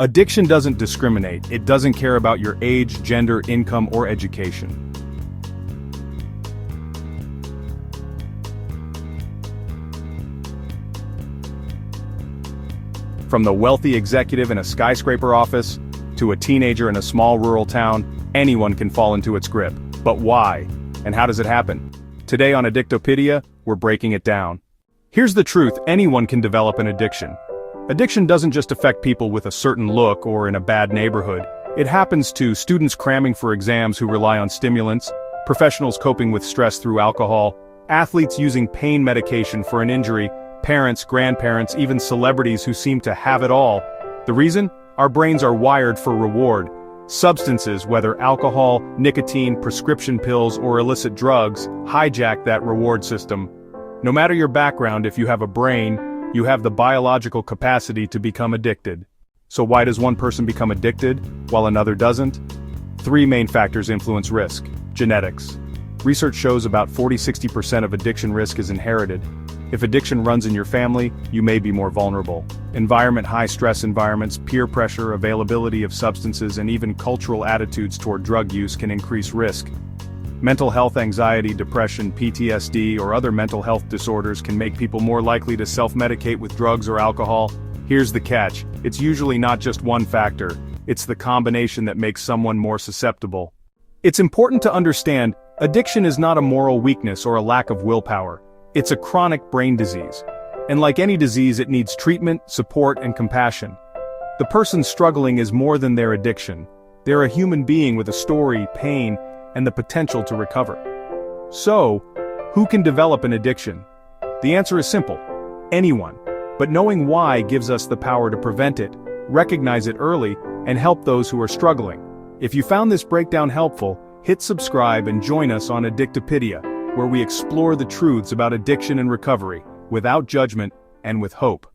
Addiction doesn't discriminate. It doesn't care about your age, gender, income, or education. From the wealthy executive in a skyscraper office, to a teenager in a small rural town, anyone can fall into its grip. But why? And how does it happen? Today on Addictopydia, we're breaking it down. Here's the truth: anyone can develop an addiction. Addiction doesn't just affect people with a certain look or in a bad neighborhood. It happens to students cramming for exams who rely on stimulants, professionals coping with stress through alcohol, athletes using pain medication for an injury, parents, grandparents, even celebrities who seem to have it all. The reason? Our brains are wired for reward. Substances, whether alcohol, nicotine, prescription pills, or illicit drugs, hijack that reward system. No matter your background, if you have a brain, you have the biological capacity to become addicted. So why does one person become addicted, while another doesn't? 3 main factors influence risk. Genetics. Research shows about 40–60% of addiction risk is inherited. If addiction runs in your family, you may be more vulnerable. Environment: high-stress environments, peer pressure, availability of substances, and even cultural attitudes toward drug use can increase risk. Mental health: anxiety, depression, PTSD, or other mental health disorders can make people more likely to self-medicate with drugs or alcohol. Here's the catch: it's usually not just one factor, it's the combination that makes someone more susceptible. It's important to understand, addiction is not a moral weakness or a lack of willpower. It's a chronic brain disease. And like any disease, it needs treatment, support, and compassion. The person struggling is more than their addiction. They're a human being with a story, pain, and the potential to recover. So, who can develop an addiction? The answer is simple: anyone. But knowing why gives us the power to prevent it, recognize it early, and help those who are struggling. If you found this breakdown helpful, hit subscribe and join us on Addictopydia, where we explore the truths about addiction and recovery, without judgment and with hope.